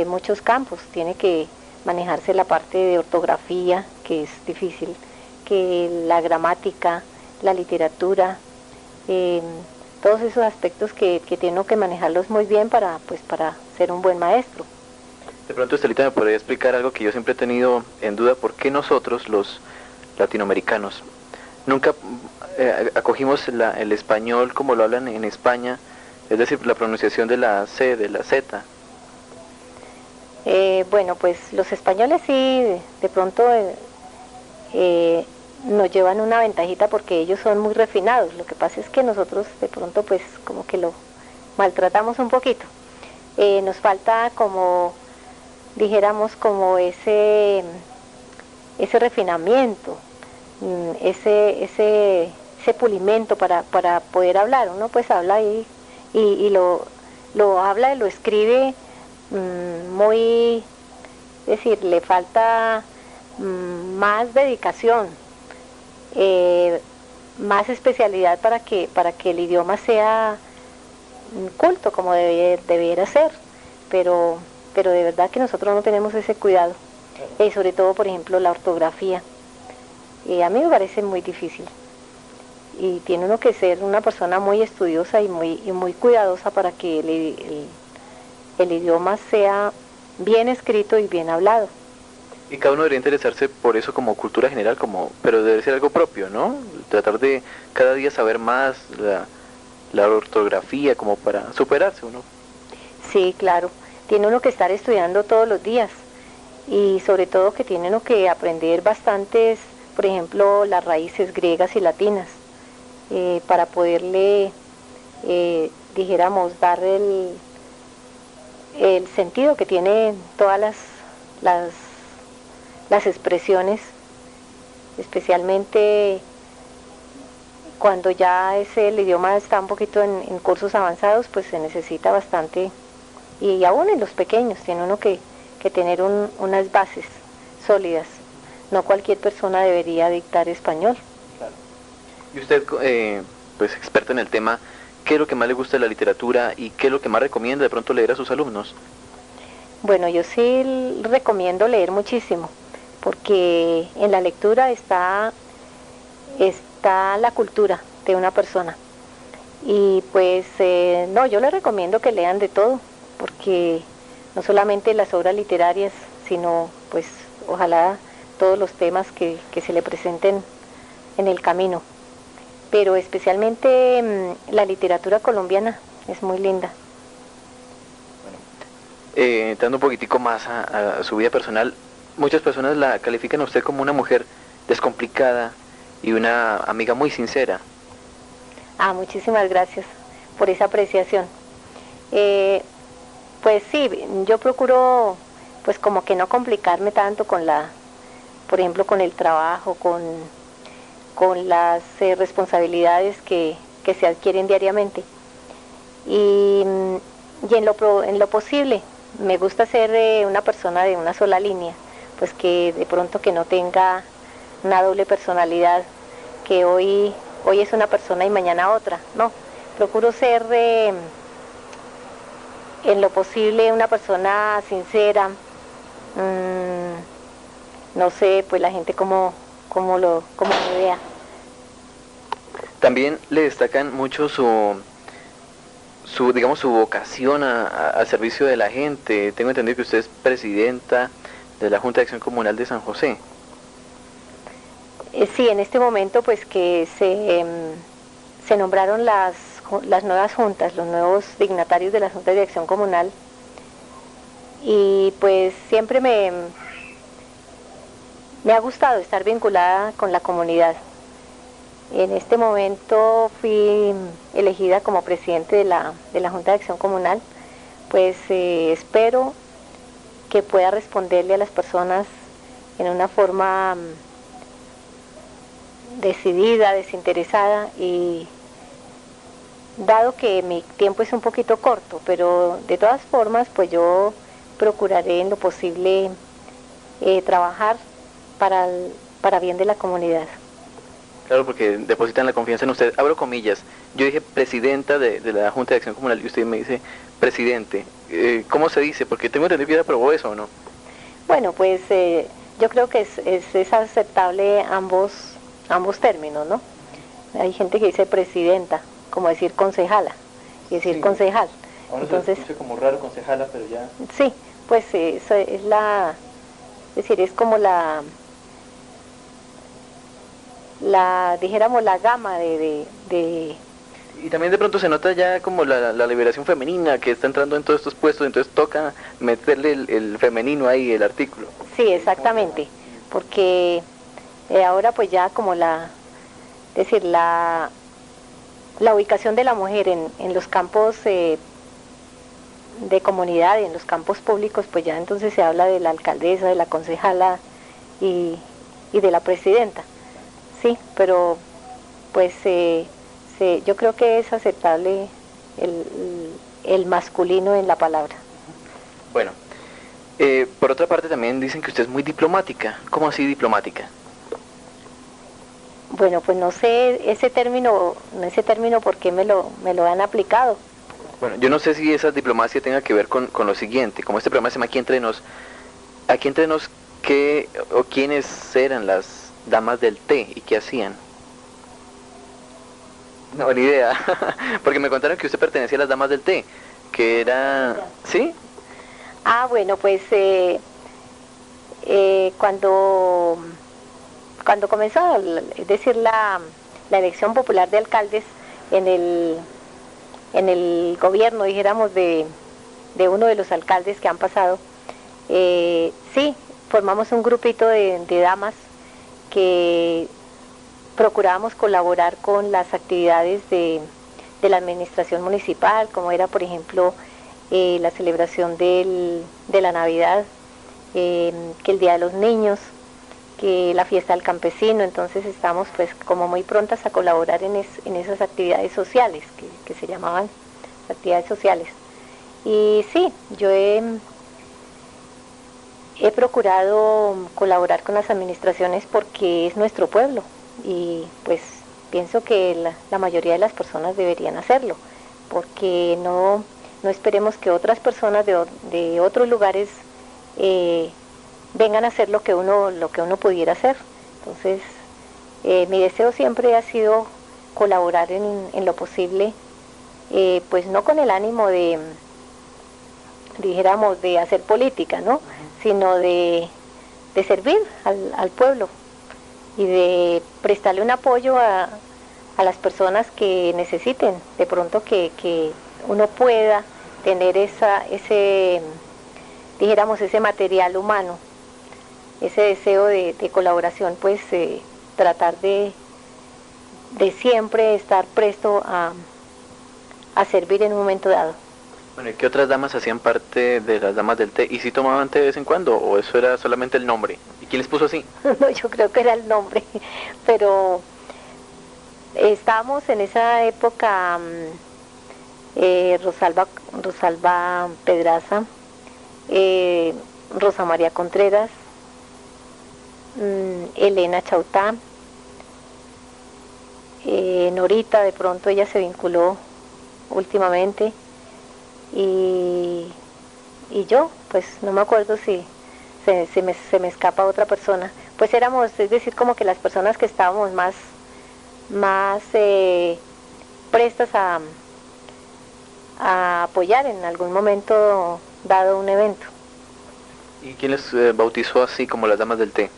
muchos campos, tiene que manejarse la parte de ortografía, que es difícil, que la gramática, la literatura, todos esos aspectos que tiene que manejarlos muy bien para ser un buen maestro. De pronto, Estelita, me podría explicar algo que yo siempre he tenido en duda: ¿por qué nosotros, los latinoamericanos, nunca acogimos el español como lo hablan en España, es decir, la pronunciación de la C, de la Z? Bueno, pues los españoles sí, de pronto nos llevan una ventajita porque ellos son muy refinados. Lo que pasa es que nosotros de pronto pues como que lo maltratamos un poquito. Nos falta como, dijéramos, como ese refinamiento, ese pulimento para poder hablar. Uno pues habla ahí y lo habla y lo escribe muy, es decir, le falta más dedicación, más especialidad para que el idioma sea culto como debiera ser, pero de verdad que nosotros no tenemos ese cuidado, sobre todo por ejemplo la ortografía, a mí me parece muy difícil y tiene uno que ser una persona muy estudiosa y muy cuidadosa para que el idioma sea bien escrito y bien hablado. Y cada uno debería interesarse por eso como cultura general, pero debe ser algo propio, ¿no? Tratar de cada día saber más la ortografía como para superarse uno. Sí, claro. Tiene uno que estar estudiando todos los días y sobre todo que tiene uno que aprender bastantes, por ejemplo, las raíces griegas y latinas, para poderle, dijéramos, dar el sentido que tienen todas las expresiones, especialmente cuando ya el idioma está un poquito en cursos avanzados, pues se necesita bastante, y aún en los pequeños tiene uno que tener unas bases sólidas. No cualquier persona debería dictar español. Claro. Y usted, pues experta en el tema, ¿qué es lo que más le gusta de la literatura y qué es lo que más recomienda de pronto leer a sus alumnos? Bueno, yo sí recomiendo leer muchísimo, porque en la lectura está la cultura de una persona. Y pues no, yo les recomiendo que lean de todo, porque no solamente las obras literarias, sino pues ojalá todos los temas que se le presenten en el camino. Pero especialmente la literatura colombiana es muy linda. Entrando un poquitico más a su vida personal, muchas personas la califican a usted como una mujer descomplicada y una amiga muy sincera. Muchísimas gracias por esa apreciación. Pues sí, yo procuro pues como que no complicarme tanto por ejemplo, con el trabajo, con las responsabilidades que se adquieren diariamente. Y en lo posible, me gusta ser una persona de una sola línea, pues que de pronto que no tenga una doble personalidad, que hoy es una persona y mañana otra, no. Procuro ser en lo posible una persona sincera, no sé, pues la gente cómo me vea. También le destacan mucho digamos, su vocación al servicio de la gente. Tengo entendido que usted es presidenta de la Junta de Acción Comunal de San José. Sí, en este momento pues que se nombraron las nuevas juntas, los nuevos dignatarios de las juntas de acción comunal, y pues siempre me ha gustado estar vinculada con la comunidad. En este momento fui elegida como presidente de la Junta de Acción Comunal, pues espero que pueda responderle a las personas en una forma decidida, desinteresada, y dado que mi tiempo es un poquito corto, pero de todas formas pues yo procuraré en lo posible trabajar para bien de la comunidad. Claro, porque depositan la confianza en usted. Abro comillas. Yo dije presidenta de la Junta de Acción Comunal y usted me dice presidente. ¿Cómo se dice? Porque tengo entendido que ya aprobó eso, ¿o no? Bueno, pues yo creo que es aceptable ambos términos, ¿no? Hay gente que dice presidenta, como decir concejala, y decir sí, concejal. Ahora entonces se escucha como raro concejala, pero ya... Sí, pues eso es es como dijéramos la gama de... Y también de pronto se nota ya como la liberación femenina que está entrando en todos estos puestos, entonces toca meterle el femenino ahí, el artículo. Sí, exactamente, porque Ahora pues ya como es decir, la ubicación de la mujer en los campos de comunidad y en los campos públicos, pues ya entonces se habla de la alcaldesa, de la concejala y de la presidenta. Sí, pero pues yo creo que es aceptable el masculino en la palabra. Bueno, por otra parte también dicen que usted es muy diplomática. ¿Cómo así diplomática? Bueno, pues no sé ese término por qué me lo han aplicado. Bueno, yo no sé si esa diplomacia tenga que ver con lo siguiente. Como este programa se llama Aquí Entre Nos, ¿qué o quiénes eran las damas del té y qué hacían? No, ni idea. Porque me contaron que usted pertenecía a las damas del té, que era... ¿Sí? Ah, bueno, pues cuando comenzó, es decir, la elección popular de alcaldes en el gobierno, dijéramos, de uno de los alcaldes que han pasado, sí, formamos un grupito de damas que procurábamos colaborar con las actividades de la administración municipal, como era, por ejemplo, la celebración de la Navidad, que el Día de los Niños, que la fiesta del campesino. Entonces estamos pues como muy prontas a colaborar en esas actividades sociales que se llamaban actividades sociales. Y sí, yo he procurado colaborar con las administraciones porque es nuestro pueblo y pues pienso que la mayoría de las personas deberían hacerlo, porque no esperemos que otras personas de otros lugares vengan a hacer lo que uno pudiera hacer. Entonces, mi deseo siempre ha sido colaborar en lo posible, pues no con el ánimo dijéramos, de hacer política, ¿no? Sino de servir al pueblo y de prestarle un apoyo a las personas que necesiten, de pronto que uno pueda tener ese material humano, ese deseo de colaboración, pues tratar de siempre estar presto a servir en un momento dado. Bueno, ¿y qué otras damas hacían parte de las damas del té? ¿Y si tomaban té de vez en cuando o eso era solamente el nombre? ¿Y quién les puso así? No, yo creo que era el nombre, pero estábamos en esa época, Rosalba Pedraza, Rosa María Contreras, Elena Chautá, Norita, de pronto ella se vinculó últimamente, y yo, pues no me acuerdo si se me escapa otra persona. Pues éramos, es decir, como que las personas que estábamos más prestas a apoyar en algún momento dado un evento. ¿Y quién les bautizó así como las damas del té?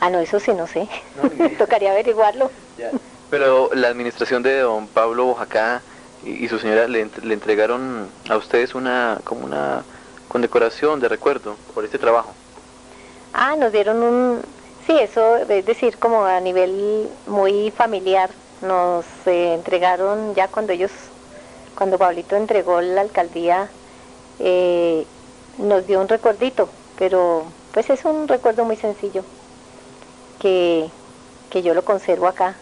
Ah, no, eso sí no sé. No, tocaría averiguarlo. Ya. Pero la administración de don Pablo Bojacá y su señora le entregaron a ustedes como una condecoración de recuerdo por este trabajo. Ah, nos dieron sí, eso es decir, como a nivel muy familiar, nos entregaron ya cuando Pablito entregó la alcaldía, nos dio un recuerdito, pero pues es un recuerdo muy sencillo que yo lo conservo acá,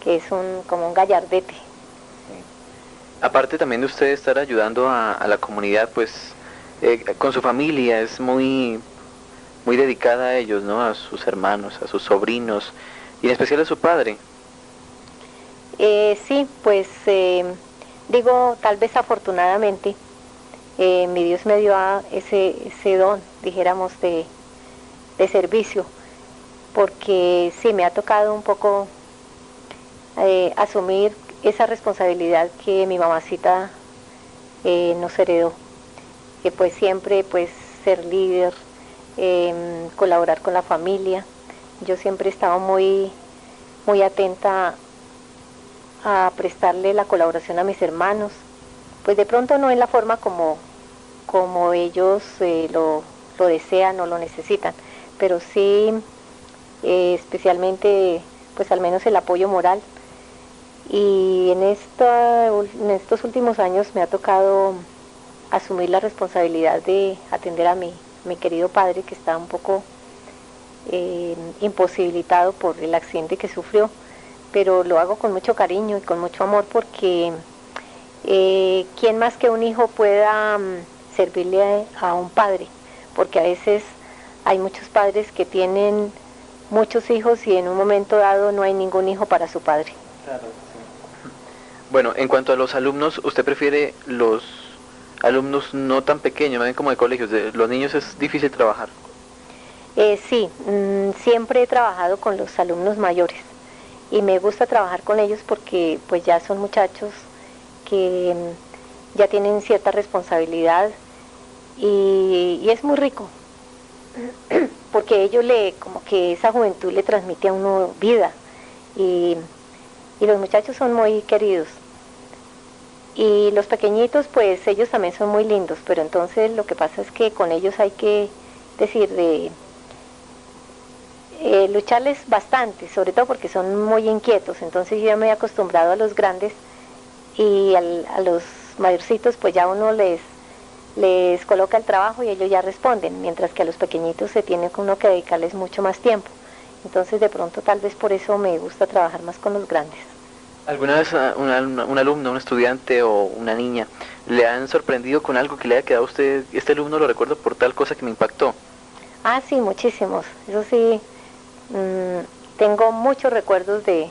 que es como un gallardete. Aparte también de usted estar ayudando a la comunidad, pues con su familia, es muy dedicada a ellos, ¿no? A sus hermanos, a sus sobrinos y en especial a su padre. Sí, pues digo, tal vez afortunadamente, mi Dios me dio ese don, dijéramos, de servicio, porque sí, me ha tocado un poco asumir esa responsabilidad que mi mamacita nos heredó, que pues siempre pues ser líder, colaborar con la familia. Yo siempre he estado muy atenta a prestarle la colaboración a mis hermanos, pues de pronto no en la forma como ellos lo desean o lo necesitan, pero sí especialmente pues al menos el apoyo moral. Y en estos últimos años me ha tocado asumir la responsabilidad de atender a mi querido padre, que está un poco imposibilitado por el accidente que sufrió, pero lo hago con mucho cariño y con mucho amor porque ¿quién más que un hijo pueda servirle a un padre? Porque a veces hay muchos padres que tienen muchos hijos y en un momento dado no hay ningún hijo para su padre. Claro, sí. Bueno, en cuanto a los alumnos, ¿usted prefiere los alumnos no tan pequeños, más bien como de colegios? De los niños es difícil trabajar. Sí, siempre he trabajado con los alumnos mayores y me gusta trabajar con ellos porque pues ya son muchachos que ya tienen cierta responsabilidad y es muy rico porque ellos como que esa juventud le transmite a uno vida y los muchachos son muy queridos. Y los pequeñitos, pues ellos también son muy lindos, pero entonces lo que pasa es que con ellos hay que lucharles bastante, sobre todo porque son muy inquietos. Entonces yo ya me he acostumbrado a los grandes y a los mayorcitos, pues ya uno les coloca el trabajo y ellos ya responden, mientras que a los pequeñitos se tiene uno que dedicarles mucho más tiempo. Entonces de pronto tal vez por eso me gusta trabajar más con los grandes. ¿Alguna vez un alumno, un estudiante o una niña le han sorprendido con algo que le haya quedado a usted? Este alumno lo recuerdo por tal cosa que me impactó. Ah, sí, muchísimos. Eso sí, tengo muchos recuerdos de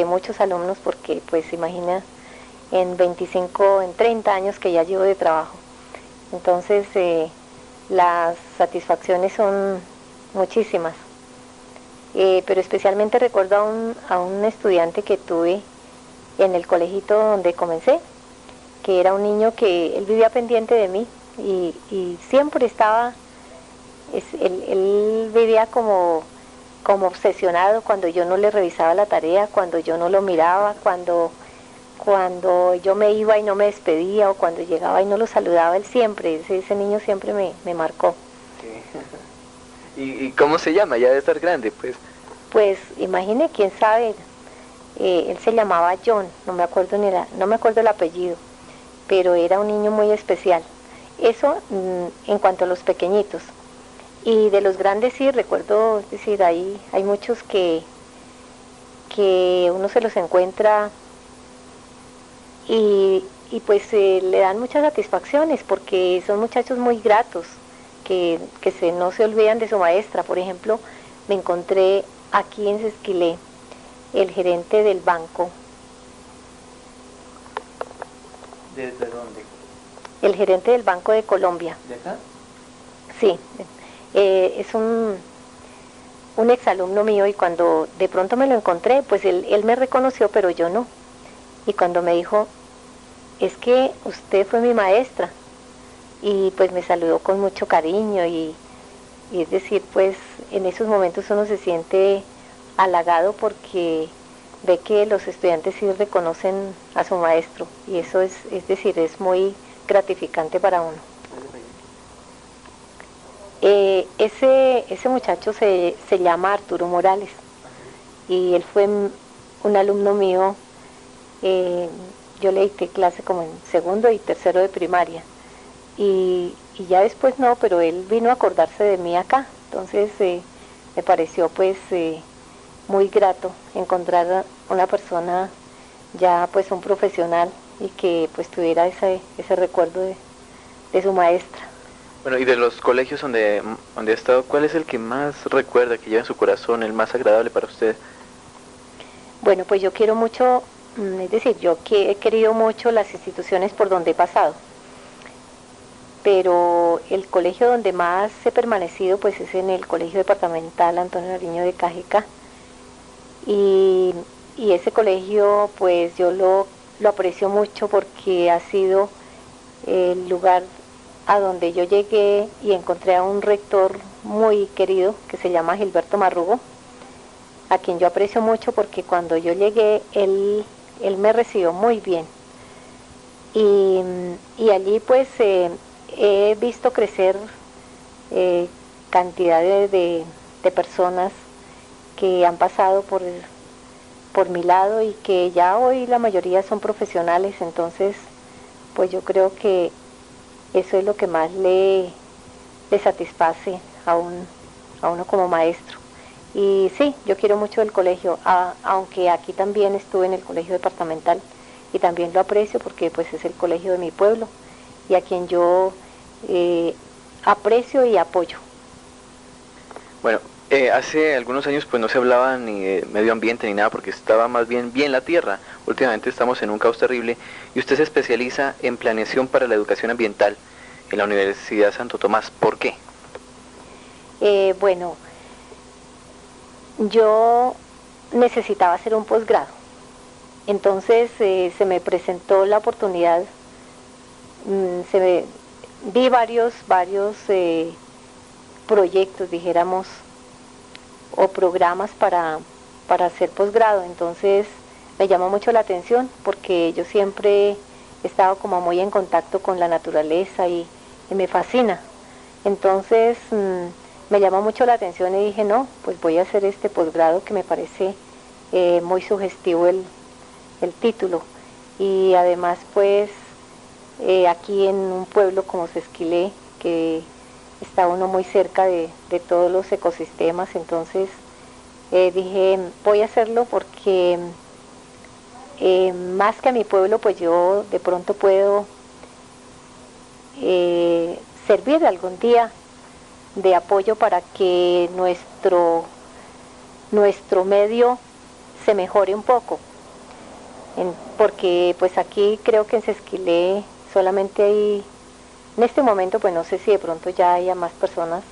muchos alumnos porque, pues, imagina, en 30 años que ya llevo de trabajo. Entonces, las satisfacciones son muchísimas. Pero especialmente recuerdo a un estudiante que tuve en el colegito donde comencé, que era un niño que él vivía pendiente de mí y siempre estaba, él vivía como obsesionado cuando yo no le revisaba la tarea, cuando yo no lo miraba, cuando yo me iba y no me despedía o cuando llegaba y no lo saludaba, él siempre, ese niño siempre me marcó. Sí. ¿Y cómo se llama? Ya debe estar grande, pues. Pues imagine, quién sabe, él se llamaba John, no me acuerdo el apellido, pero era un niño muy especial. Eso en cuanto a los pequeñitos. Y de los grandes sí recuerdo, es decir, hay muchos que uno se los encuentra y pues le dan muchas satisfacciones porque son muchachos muy gratos, que no se olvidan de su maestra. Por ejemplo, me encontré aquí en Sesquilé el gerente del banco. ¿Desde dónde? El gerente del Banco de Colombia. ¿De acá? Sí, es un exalumno mío y cuando de pronto me lo encontré, pues él me reconoció, pero yo no. Y cuando me dijo, es que usted fue mi maestra, y pues me saludó con mucho cariño y es decir, pues en esos momentos uno se siente halagado porque ve que los estudiantes sí reconocen a su maestro y eso es decir, es muy gratificante para uno. Ese muchacho se llama Arturo Morales y él fue un alumno mío. Yo le dicté clase como en segundo y tercero de primaria y ya después no, pero él vino a acordarse de mí acá. Entonces me pareció pues muy grato encontrar a una persona ya pues un profesional y que pues tuviera ese recuerdo de su maestra. Bueno, y de los colegios donde ha estado, ¿cuál es el que más recuerda, que lleva en su corazón, el más agradable para usted? Bueno, pues yo quiero mucho, es decir, yo he querido mucho las instituciones por donde he pasado, pero el colegio donde más he permanecido pues es en el Colegio Departamental Antonio Nariño de Cajeca y ese colegio pues yo lo aprecio mucho porque ha sido el lugar a donde yo llegué y encontré a un rector muy querido que se llama Gilberto Marrugo, a quien yo aprecio mucho porque cuando yo llegué él me recibió muy bien y allí pues he visto crecer cantidades de personas que han pasado por mi lado y que ya hoy la mayoría son profesionales, entonces pues yo creo que eso es lo que más le satisface a uno como maestro. Y sí, yo quiero mucho el colegio, aunque aquí también estuve en el colegio departamental y también lo aprecio porque pues es el colegio de mi pueblo y a quien yo aprecio y apoyo. Bueno, hace algunos años pues no se hablaba ni de medio ambiente ni nada porque estaba más bien la tierra. Últimamente estamos en un caos terrible y usted se especializa en planeación para la educación ambiental en la Universidad Santo Tomás. ¿Por qué? Bueno, yo necesitaba hacer un posgrado, entonces se me presentó la oportunidad, vi varios proyectos, dijéramos, o programas para hacer posgrado, entonces me llamó mucho la atención porque yo siempre he estado como muy en contacto con la naturaleza y me fascina. Entonces me llamó mucho la atención y dije, no, pues voy a hacer este posgrado que me parece muy sugestivo el título. Y además pues aquí en un pueblo como Sesquilé, que está uno muy cerca de todos los ecosistemas, entonces dije, voy a hacerlo porque más que a mi pueblo, pues yo de pronto puedo servir algún día de apoyo para que nuestro medio se mejore un poco. Porque pues aquí creo que en Sesquilé solamente hay, en este momento pues no sé si de pronto ya haya más personas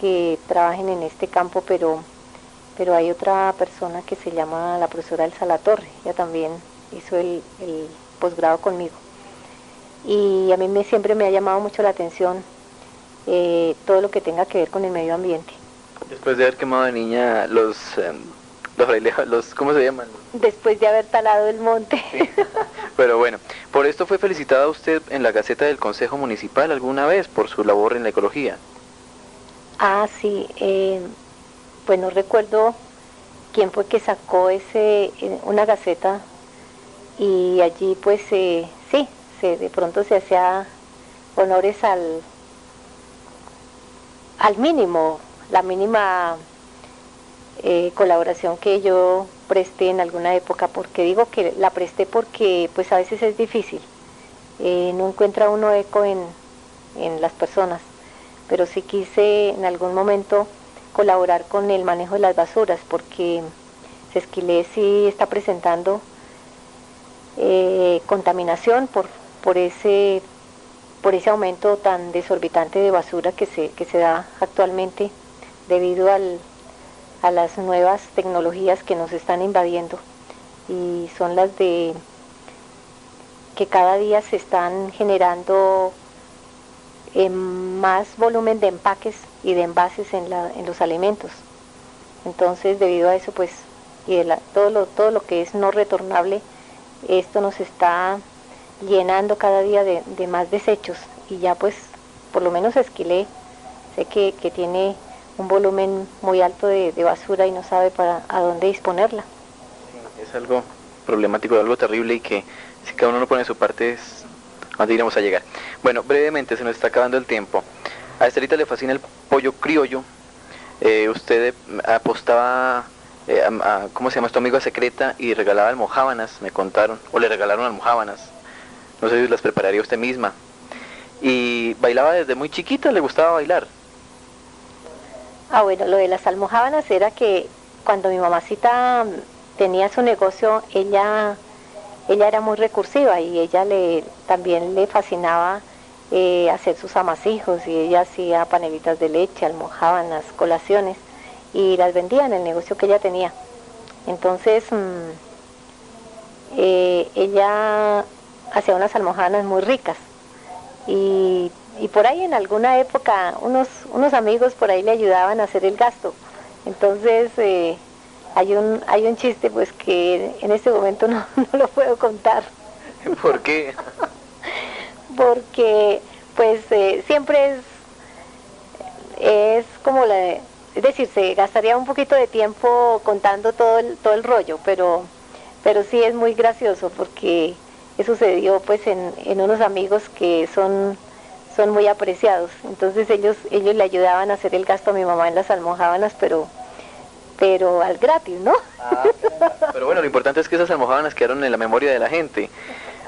que trabajen en este campo, pero hay otra persona que se llama la profesora Elsa Latorre, ella también hizo el posgrado conmigo. Y a mí siempre me ha llamado mucho la atención todo lo que tenga que ver con el medio ambiente. Después de haber quemado de niña los ¿cómo se llaman? Después de haber talado el monte. Sí. Pero bueno, por esto fue felicitada usted en la Gaceta del Consejo Municipal alguna vez por su labor en la ecología. Ah, sí, pues no recuerdo quién fue que sacó una gaceta y allí pues sí, de pronto se hacía honores al mínimo, la mínima colaboración que yo presté en alguna época, porque digo que la presté porque pues a veces es difícil, no encuentra uno eco en las personas, pero sí quise en algún momento colaborar con el manejo de las basuras, porque Sesquilé sí está presentando contaminación por ese aumento tan desorbitante de basura que se da actualmente debido a las nuevas tecnologías que nos están invadiendo, y son las de que cada día se están generando más volumen de empaques y de envases en los alimentos. Entonces debido a eso pues y todo lo que es no retornable, esto nos está llenando cada día de más desechos, y ya pues por lo menos Esquilé sé que tiene un volumen muy alto de basura y no sabe a dónde disponerla. Sí, es algo problemático, algo terrible, y que si cada uno no pone su parte es a dónde iremos a llegar. Bueno, brevemente, se nos está acabando el tiempo. A Estelita le fascina el pollo criollo. Usted apostaba ¿cómo se llama? Esto, amiga secreta, y regalaba almojábanas, me contaron, o le regalaron almojábanas. No sé si las prepararía usted misma. Y bailaba desde muy chiquita, le gustaba bailar. Ah, bueno, lo de las almojábanas era que cuando mi mamacita tenía su negocio, ella era muy recursiva y también le fascinaba hacer sus amasijos, y ella hacía panelitas de leche, almojábanas, colaciones, y las vendía en el negocio que ella tenía. Entonces ella hacía unas almojábanas muy ricas, y por ahí en alguna época unos amigos por ahí le ayudaban a hacer el gasto. Entonces hay un chiste pues que en este momento no lo puedo contar. ¿Por qué? Porque pues siempre es como es decir, se gastaría un poquito de tiempo contando todo el rollo, pero sí es muy gracioso porque sucedió pues en unos amigos que son muy apreciados. Entonces ellos le ayudaban a hacer el gasto a mi mamá en las almojábanas, pero al gratis, ¿no? Ah, pero bueno, lo importante es que esas almojábanas quedaron en la memoria de la gente.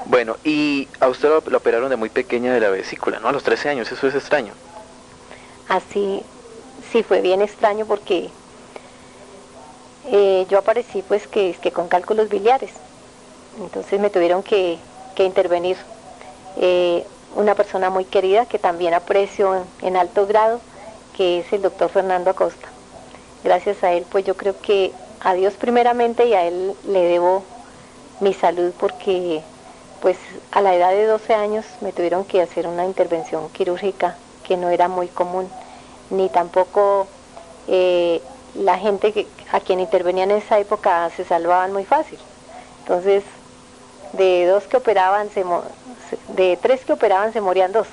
Bueno, y a usted lo operaron de muy pequeña de la vesícula, ¿no? A los 13 años, eso es extraño. Así, sí, fue bien extraño porque yo aparecí pues que con cálculos biliares. Entonces me tuvieron que intervenir una persona muy querida que también aprecio en alto grado, que es el doctor Fernando Acosta. Gracias a él, pues yo creo que a Dios primeramente y a él le debo mi salud porque pues a la edad de 12 años me tuvieron que hacer una intervención quirúrgica que no era muy común, ni tampoco la gente a quien intervenía en esa época se salvaban muy fácil. Entonces, de tres que operaban se morían dos.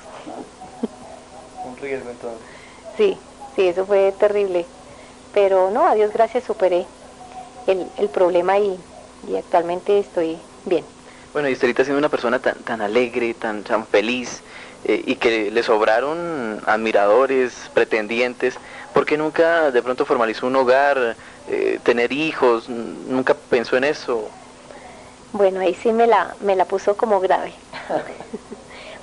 Un riesgo entonces. Sí, eso fue terrible. Pero no, a Dios gracias superé el problema y actualmente estoy bien. Bueno, y Estelita siendo una persona tan alegre, tan feliz, y que le sobraron admiradores, pretendientes, ¿por qué nunca de pronto formalizó un hogar, tener hijos? ¿Nunca pensó en eso? Bueno, ahí sí me la puso como grave.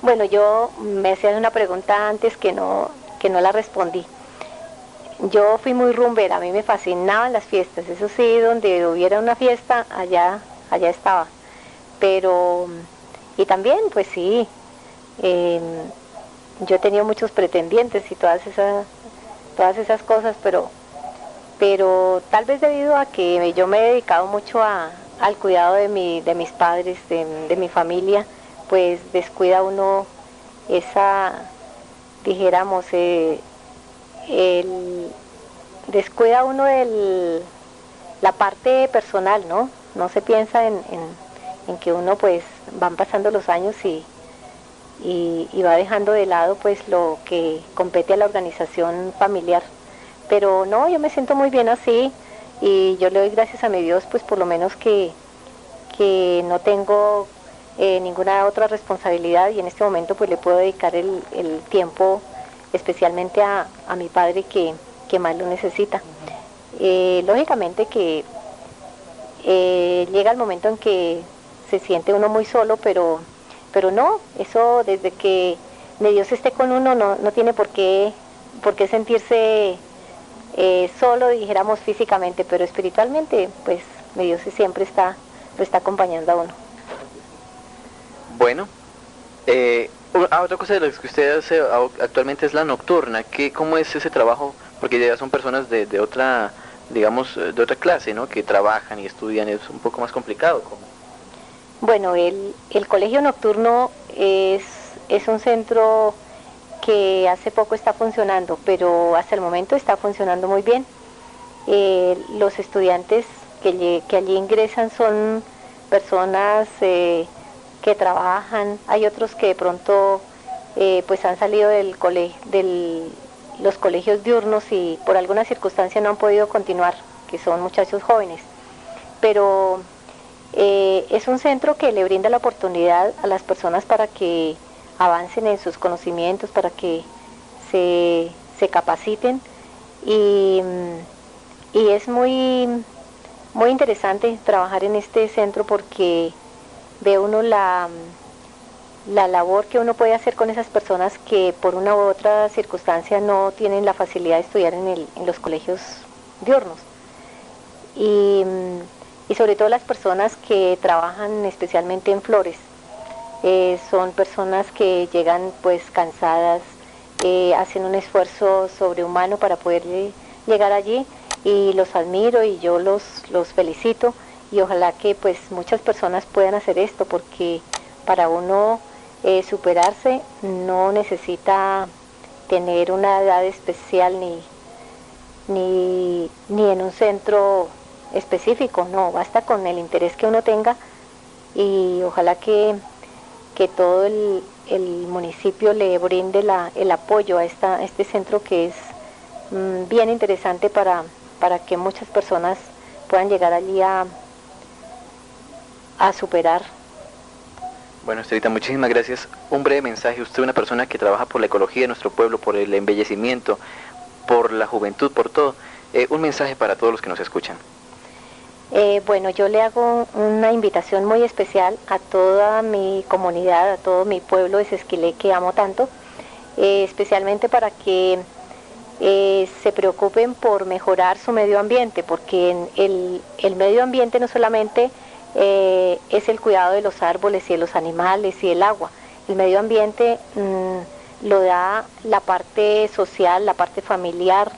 Bueno, yo me hacían una pregunta antes que no la respondí. Yo fui muy rumbera, a mí me fascinaban las fiestas, eso sí, donde hubiera una fiesta, allá estaba. Pero, y también, pues sí, yo he tenido muchos pretendientes y todas esas cosas, pero tal vez debido a que yo me he dedicado mucho al cuidado de mis padres, de mi familia, pues descuida uno esa, dijéramos, descuida uno la parte personal, ¿no? No se piensa en que uno pues van pasando los años y va dejando de lado pues lo que compete a la organización familiar. Pero no, yo me siento muy bien así y yo le doy gracias a mi Dios pues por lo menos que no tengo ninguna otra responsabilidad y en este momento pues le puedo dedicar el tiempo especialmente a mi padre que más lo necesita. Lógicamente que llega el momento en que se siente uno muy solo, pero no, eso desde que mi Dios esté con uno no tiene por qué sentirse solo, dijéramos físicamente, pero espiritualmente, pues mi Dios siempre lo está acompañando a uno. Bueno, otra cosa de lo que usted hace actualmente es la nocturna. ¿Cómo es ese trabajo? Porque ya son personas de otra, digamos, de otra clase, ¿no? Que trabajan y estudian, es un poco más complicado. Bueno, el colegio nocturno es un centro que hace poco está funcionando, pero hasta el momento está funcionando muy bien. Los estudiantes que allí ingresan son personas que trabajan, hay otros que de pronto pues han salido de los colegios diurnos y por alguna circunstancia no han podido continuar, que son muchachos jóvenes, pero es un centro que le brinda la oportunidad a las personas para que avancen en sus conocimientos, para que se capaciten y es muy interesante trabajar en este centro porque ve uno la labor que uno puede hacer con esas personas que por una u otra circunstancia no tienen la facilidad de estudiar en los colegios diurnos. Y sobre todo las personas que trabajan especialmente en flores. Son personas que llegan pues cansadas, hacen un esfuerzo sobrehumano para poder llegar allí y los admiro y yo los felicito y ojalá que pues muchas personas puedan hacer esto porque para uno superarse no necesita tener una edad especial ni en un centro específico, no, basta con el interés que uno tenga y ojalá que todo el municipio le brinde el apoyo a este centro que es bien interesante para que muchas personas puedan llegar allí a superar. Bueno, Estelita, muchísimas gracias. Un breve mensaje. Usted es una persona que trabaja por la ecología de nuestro pueblo, por el embellecimiento, por la juventud, por todo. Un mensaje para todos los que nos escuchan. Bueno, yo le hago una invitación muy especial a toda mi comunidad, a todo mi pueblo de Sesquilé que amo tanto, especialmente para que se preocupen por mejorar su medio ambiente, porque el medio ambiente no solamente es el cuidado de los árboles y de los animales y el agua. El medio ambiente lo da la parte social, la parte familiar,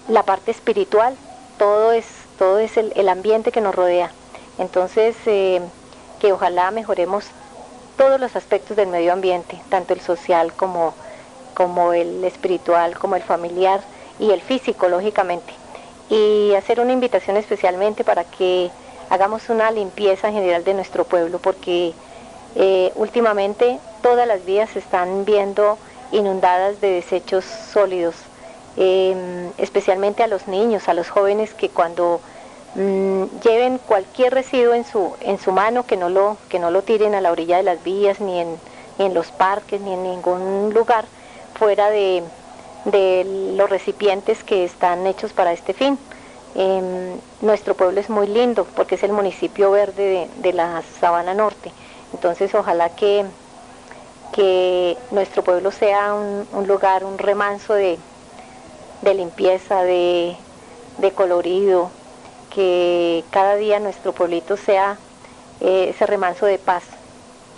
la parte espiritual. Todo es el ambiente que nos rodea. Entonces, que ojalá mejoremos todos los aspectos del medio ambiente, tanto el social como el espiritual, como el familiar y el físico, lógicamente. Y hacer una invitación especialmente para que hagamos una limpieza general de nuestro pueblo, porque últimamente todas las vías se están viendo inundadas de desechos sólidos. Especialmente a los niños, a los jóvenes, que cuando lleven cualquier residuo en su mano, que no lo tiren a la orilla de las vías, ni en los parques, ni en ningún lugar fuera de los recipientes que están hechos para este fin. Nuestro pueblo es muy lindo porque es el municipio verde de la Sabana Norte. Entonces ojalá que nuestro pueblo sea un lugar, un remanso de limpieza, de colorido, que cada día nuestro pueblito sea ese remanso de paz.